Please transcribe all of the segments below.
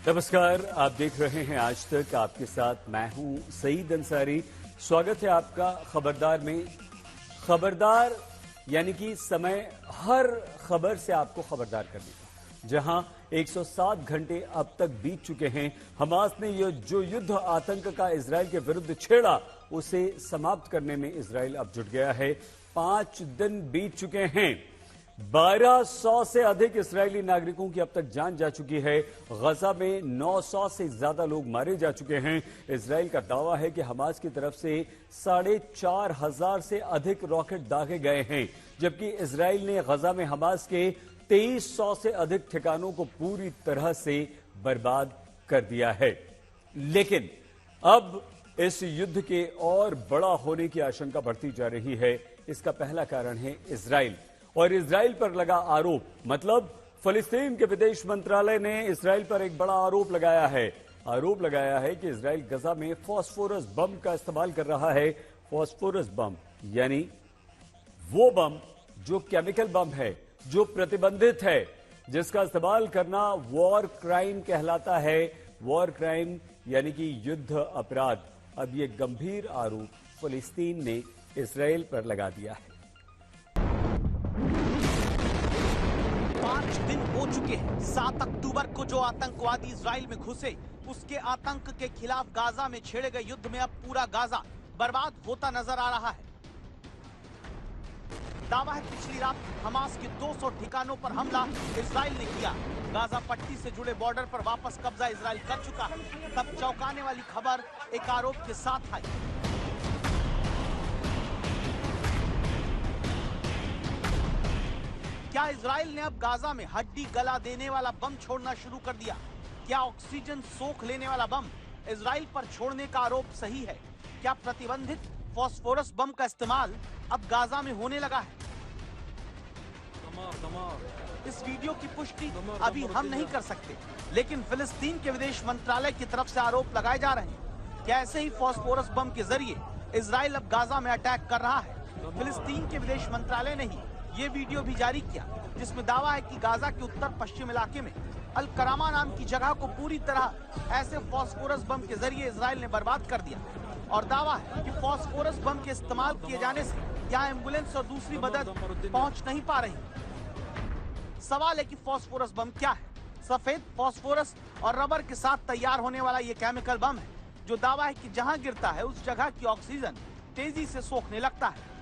नमस्कार, आप देख रहे हैं आज तक। आपके साथ मैं हूं सईद अंसारी। स्वागत है आपका खबरदार में। खबरदार यानी कि समय हर खबर से आपको खबरदार करने का। जहां 107 घंटे अब तक बीत चुके हैं, हमास ने जो युद्ध आतंक का इजराइल के विरुद्ध छेड़ा उसे समाप्त करने में इजराइल अब जुट गया है। 5 दिन बीत चुके हैं। 1200 से अधिक इस्राएली नागरिकों की अब तक जान जा चुकी है। गजा में 900 से ज्यादा लोग मारे जा चुके हैं। इस्राएल का दावा है कि हमास की तरफ से 4,500 से अधिक रॉकेट दागे गए हैं, जबकि इस्राएल ने गजा में हमास के 2300 से अधिक ठिकानों को पूरी तरह से बर्बाद कर दिया है। लेकिन अब इस युद्ध के और बड़ा होने की आशंका बढ़ती जा रही है। इसका पहला कारण है इस्राएल और इजराइल पर लगा आरोप। मतलब फिलिस्तीन के विदेश मंत्रालय ने इजराइल पर एक बड़ा आरोप लगाया है कि इजराइल गजा में फास्फोरस बम का इस्तेमाल कर रहा है। फास्फोरस बम यानी वो बम जो केमिकल बम है, जो प्रतिबंधित है, जिसका इस्तेमाल करना वॉर क्राइम कहलाता है। वॉर क्राइम यानी कि युद्ध अपराध। अब ये गंभीर आरोप फिलिस्तीन ने इजराइल पर लगा दिया है। 5 दिन हो चुके हैं 7 अक्टूबर को जो आतंकवादी इजराइल में घुसे, उसके आतंक के खिलाफ गाजा में छेड़े गए युद्ध में अब पूरा गाजा बर्बाद होता नजर आ रहा है। दावा है पिछली रात हमास के 200 ठिकानों पर हमला इजराइल ने किया। गाजा पट्टी से जुड़े बॉर्डर पर वापस कब्जा इजराइल कर चुका है। तब चौंकाने वाली खबर एक आरोप के साथ आई। क्या इजराइल ने अब गाजा में हड्डी गला देने वाला बम छोड़ना शुरू कर दिया? क्या ऑक्सीजन सोख लेने वाला बम इजराइल पर छोड़ने का आरोप सही है? क्या प्रतिबंधित फास्फोरस बम का इस्तेमाल अब गाजा में होने लगा है? इस वीडियो की पुष्टि अभी हम नहीं कर सकते, लेकिन फिलिस्तीन के विदेश मंत्रालय की तरफ से आरोप लगाए जा रहे हैं। क्या ऐसे ही फास्फोरस बम के जरिए इजराइल अब गाजा में अटैक कर रहा है? फिलिस्तीन के विदेश मंत्रालय ने ही ये वीडियो भी जारी किया, जिसमें दावा है कि गाजा के उत्तर पश्चिम इलाके में अल करामा नाम की जगह को पूरी तरह ऐसे फास्फोरस बम के जरिए इजराइल ने बर्बाद कर दिया। और दावा है कि फास्फोरस बम के इस्तेमाल किए जाने से यहाँ एम्बुलेंस और दूसरी मदद पहुंच नहीं पा रही। सवाल है कि फास्फोरस बम क्या है? सफेद फास्फोरस और रबर के साथ तैयार होने वाला ये केमिकल बम है, जो दावा है कि जहाँ गिरता है उस जगह की ऑक्सीजन तेजी से सोखने लगता है।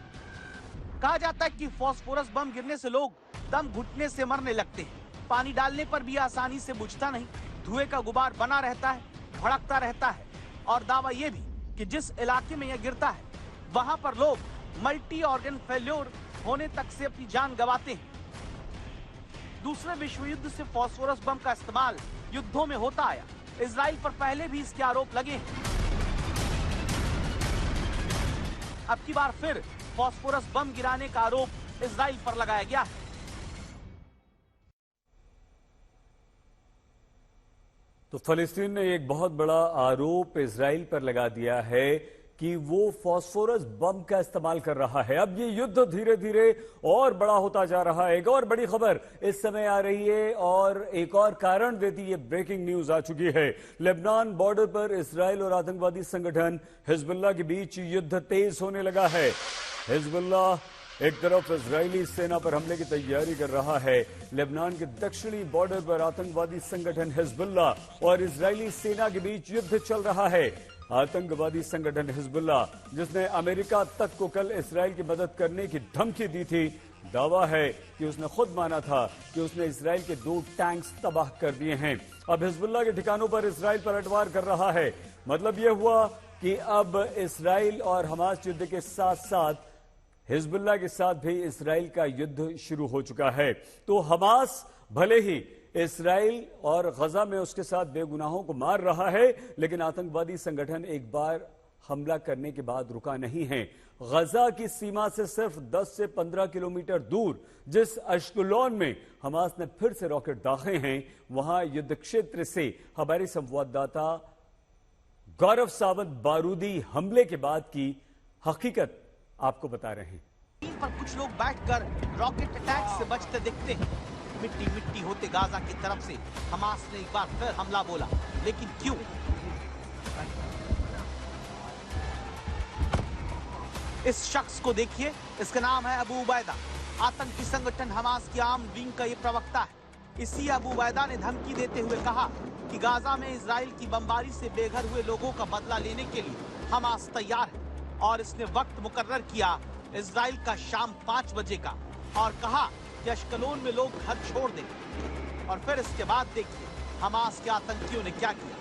कहा जाता है कि फास्फोरस बम गिरने से लोग दम घुटने से मरने लगते हैं। पानी डालने पर भी आसानी से बुझता नहीं, धुएं का गुबार बना रहता है, भड़कता रहता है। और दावा यह भी कि जिस इलाके में यह गिरता है वहां पर लोग मल्टी ऑर्गन फेल्योर होने तक से अपनी जान गंवाते हैं। दूसरे विश्व युद्ध से फास्फोरस बम का इस्तेमाल युद्धों में होता आया। इजराइल पर पहले भी इसके आरोप लगे हैं। अब की बार फिर फास्फोरस बम गिराने का आरोप इजराइल पर लगाया गया है। तो फिलिस्तीन ने एक बहुत बड़ा आरोप इजराइल पर लगा दिया है कि वो फास्फोरस बम का इस्तेमाल कर रहा है। अब ये युद्ध धीरे धीरे और बड़ा होता जा रहा है। एक और बड़ी खबर इस समय आ रही है और एक और कारण देती है। ब्रेकिंग न्यूज आ चुकी है। लेबनान बॉर्डर पर इजराइल और आतंकवादी संगठन हिजबुल्लाह के बीच युद्ध तेज होने लगा है। हिजबुल्लाह एक तरफ इजरायली सेना पर हमले की तैयारी कर रहा है। लेबनान के दक्षिणी बॉर्डर पर आतंकवादी संगठन हिजबुल्लाह और इजरायली सेना के बीच युद्ध चल रहा है। आतंकवादी संगठन हिजबुल्लाह, जिसने अमेरिका तक को कल इजराइल की मदद करने की धमकी दी थी, दावा है कि उसने खुद माना था कि उसने इजराइल के 2 टैंक्स तबाह कर दिए हैं। अब हिजबुल्लाह के ठिकानों पर इजराइल पलटवार कर रहा है। मतलब यह हुआ कि अब इजराइल और हमास युद्ध के साथ साथ हिजबुल्लाह के साथ भी इजराइल का युद्ध शुरू हो चुका है। तो हमास भले ही इजराइल और गजा में उसके साथ बेगुनाहों को मार रहा है, लेकिन आतंकवादी संगठन एक बार हमला करने के बाद रुका नहीं है। गजा की सीमा से सिर्फ 10 से 15 किलोमीटर दूर जिस अश्कुलोन में हमास ने फिर से रॉकेट दागे हैं, वहां युद्ध क्षेत्र से हमारे संवाददाता गौरव सावंत बारूदी हमले के बाद की हकीकत आपको बता रहे हैं। पर कुछ लोग बैठकर रॉकेट अटैक से बचते दिखते हैं। मिट्टी मिट्टी होते गाजा की तरफ से हमास ने एक बार फिर हमला बोला, लेकिन क्यों? इस शख्स को देखिए, इसका नाम है अबू उबैदा। आतंकी संगठन हमास की आर्म्ड विंग का ये प्रवक्ता है। इसी अबू उबैदा ने धमकी देते हुए कहा कि गाजा में इजराइल की बमबारी से बेघर हुए लोगों का बदला लेने के लिए हमास तैयार है, और इसने वक्त मुकर्रर किया इजराइल का शाम 5 बजे का, और कहा कि अश्कलोन में लोग घर छोड़ दें। और फिर इसके बाद देखिए हमास के आतंकियों ने क्या किया।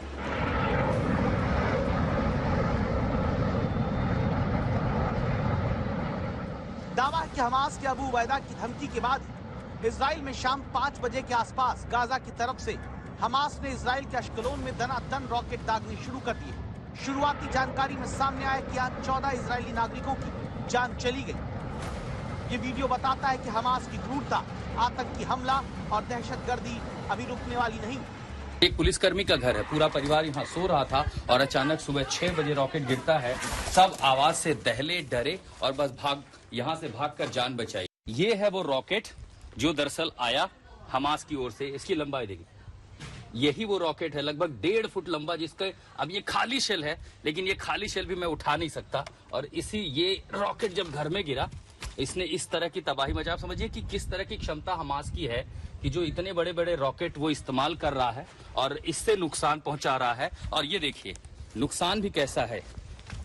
दावा है कि हमास के अबू उबैदा की धमकी के बाद इजराइल में शाम 5 बजे के आसपास गाजा की तरफ से हमास ने इजराइल के अश्कलोन में दनादन रॉकेट दागने शुरू कर दिए। शुरुआती जानकारी में सामने आया कि आज 14 इजरायली नागरिकों की जान चली गई। ये वीडियो बताता है कि हमास की क्रूरता, आतंकी हमला और दहशतगर्दी अभी रुकने वाली नहीं। एक पुलिसकर्मी का घर है, पूरा परिवार यहाँ सो रहा था और अचानक सुबह 6 बजे रॉकेट गिरता है। सब आवाज से दहले, डरे और बस यहाँ से भागकर जान बचाई। ये है वो रॉकेट जो दरअसल आया हमास की ओर से। इसकी लंबाई देखिए, यही वो रॉकेट है, लगभग 1.5 फुट लंबा, जिसका अब ये खाली शेल है, लेकिन ये खाली शेल भी मैं उठा नहीं सकता। और ये रॉकेट जब घर में गिरा, इसने इस तरह की तबाही मचा। आप समझिए कि किस तरह की क्षमता हमास की है कि जो इतने बड़े बड़े रॉकेट वो इस्तेमाल कर रहा है और इससे नुकसान पहुंचा रहा है। और ये देखिए नुकसान भी कैसा है,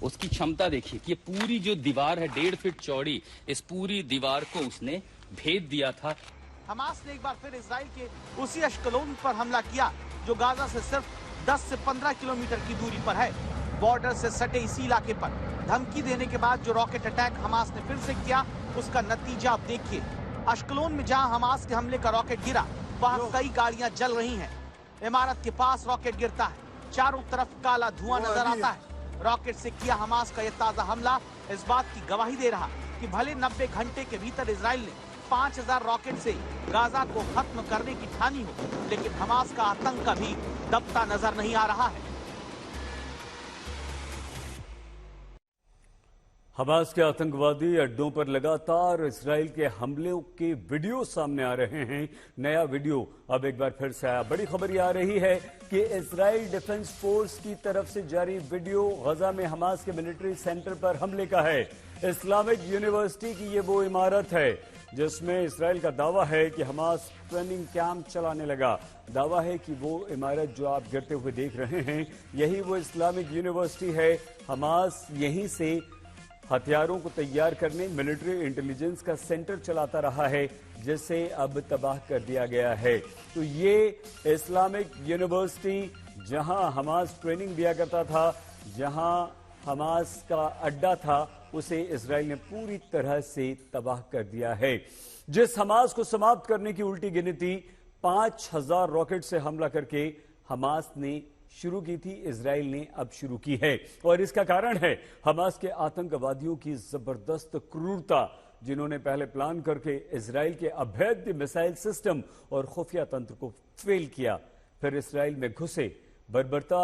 उसकी क्षमता देखिए कि ये पूरी जो दीवार है 1.5 फीट चौड़ी, इस पूरी दीवार को उसने भेद दिया था। हमास ने एक बार फिर इजराइल के उसी अश्कलोन पर हमला किया जो गाजा से सिर्फ 10 से 15 किलोमीटर की दूरी पर है, बॉर्डर से सटे इसी इलाके पर। धमकी देने के बाद जो रॉकेट अटैक हमास ने फिर से किया, उसका नतीजा आप देखिए। अश्कलोन में जहां हमास के हमले का रॉकेट गिरा, वहां कई गाड़ियां जल रही हैं। इमारत के पास रॉकेट गिरता है, चारों तरफ काला धुआं नजर आता है। रॉकेट से किया हमास का यह ताजा हमला इस बात की गवाही दे रहा कि भले 90 घंटे के भीतर इजराइल ने 5000 रॉकेट से गाजा को खत्म करने की ठानी हो, लेकिन हमास का आतंक अभी दबता नजर नहीं आ रहा है। हमास के आतंकवादी अड्डों पर लगातार इजराइल के हमलों के वीडियो सामने आ रहे हैं। नया वीडियो अब एक बार फिर से आया। बड़ी खबर यह आ रही है कि इजराइल डिफेंस फोर्स की तरफ से जारी वीडियो गजा में हमास के मिलिट्री सेंटर पर हमले का है। इस्लामिक यूनिवर्सिटी की ये वो इमारत है जिसमें इजराइल का दावा है कि हमास ट्रेनिंग कैंप चलाने लगा। दावा है कि वो इमारत जो आप गिरते हुए देख रहे हैं, यही वो इस्लामिक यूनिवर्सिटी है। हमास यहीं से हथियारों को तैयार करने मिलिट्री इंटेलिजेंस का सेंटर चलाता रहा है, जिसे अब तबाह कर दिया गया है। तो ये इस्लामिक यूनिवर्सिटी जहां हमास ट्रेनिंग दिया करता था, जहां हमास का अड्डा था, उसे इजराइल ने पूरी तरह से तबाह कर दिया है। जिस हमास को समाप्त करने की उल्टी गिनती 5000 रॉकेट से हमला करके हमास ने शुरू की थी, इजराइल ने अब शुरू की है। और इसका कारण है हमास के आतंकवादियों की जबरदस्त क्रूरता, जिन्होंने पहले प्लान करके इजराइल के अभेद्य मिसाइल सिस्टम और खुफिया तंत्र को फेल किया, फिर इजराइल में घुसे, बर्बरता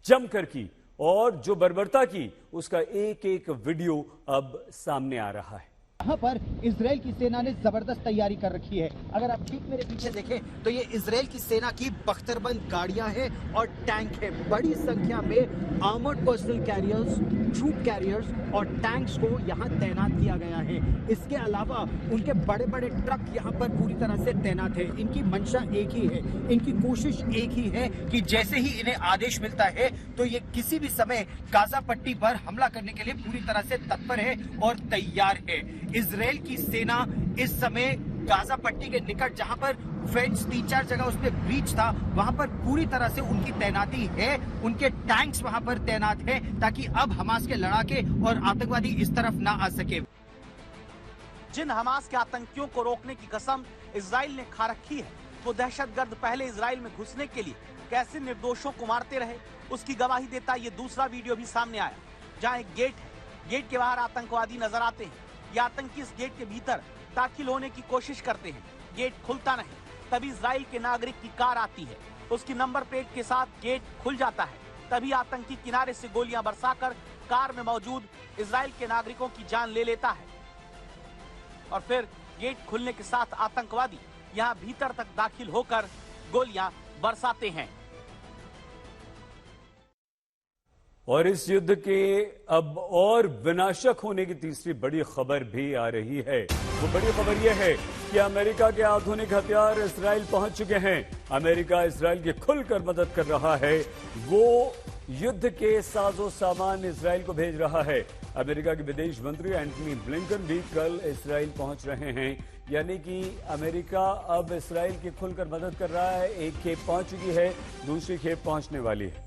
जमकर की, और जो बर्बरता की उसका एक एक वीडियो अब सामने आ रहा है। यहाँ पर इजराइल की सेना ने जबरदस्त तैयारी कर रखी है। अगर आप ठीक मेरे पीछे देखें तो ये इजराइल की सेना की बख्तरबंद गाड़ियां हैं और टैंक है। बड़ी संख्या में armoured personnel carriers, troop carriers और टैंक्स को यहाँ तैनात किया गया है। इसके अलावा उनके बड़े बड़े ट्रक यहाँ पर पूरी तरह से तैनात है। इनकी मंशा एक ही है, इनकी कोशिश एक ही है कि जैसे ही इन्हें आदेश मिलता है तो ये किसी भी समय गाजा पट्टी पर हमला करने के लिए पूरी तरह से तत्पर है और तैयार है। इजराइल की सेना इस समय गाजा पट्टी के निकट, जहां पर फेंस 3-4 जगह उसमें ब्रीच था, वहां पर पूरी तरह से उनकी तैनाती है। उनके टैंक्स वहां पर तैनात है ताकि अब हमास के लड़ाके और आतंकवादी इस तरफ ना आ सके। जिन हमास के आतंकियों को रोकने की कसम इजराइल ने खा रखी है, वो दहशतगर्द पहले इजराइल में घुसने के लिए कैसे निर्दोषों को मारते रहे, उसकी गवाही देता ये दूसरा वीडियो भी सामने आया, जहां एक गेट है। गेट के बाहर आतंकवादी नजर आते हैं। ये आतंकी इस गेट के भीतर दाखिल होने की कोशिश करते हैं। गेट खुलता नहीं, तभी इजराइल के नागरिक की कार आती है। उसकी नंबर प्लेट के साथ गेट खुल जाता है। तभी आतंकी किनारे से गोलियां बरसाकर कार में मौजूद इजराइल के नागरिकों की जान ले लेता है। और फिर गेट खुलने के साथ आतंकवादी यहां भीतर तक दाखिल होकर गोलियां बरसाते हैं। और इस युद्ध के अब और विनाशक होने की तीसरी बड़ी खबर भी आ रही है। वो बड़ी खबर यह है कि अमेरिका के आधुनिक हथियार इसराइल पहुंच चुके हैं। अमेरिका इसराइल की खुलकर मदद कर रहा है। वो युद्ध के साजो सामान इसराइल को भेज रहा है। अमेरिका के विदेश मंत्री एंटनी ब्लिंकन भी कल इसराइल पहुंच रहे हैं। यानी कि अमेरिका अब इसराइल की खुलकर मदद कर रहा है। एक खेप पहुंच चुकी है, दूसरी खेप पहुंचने वाली है।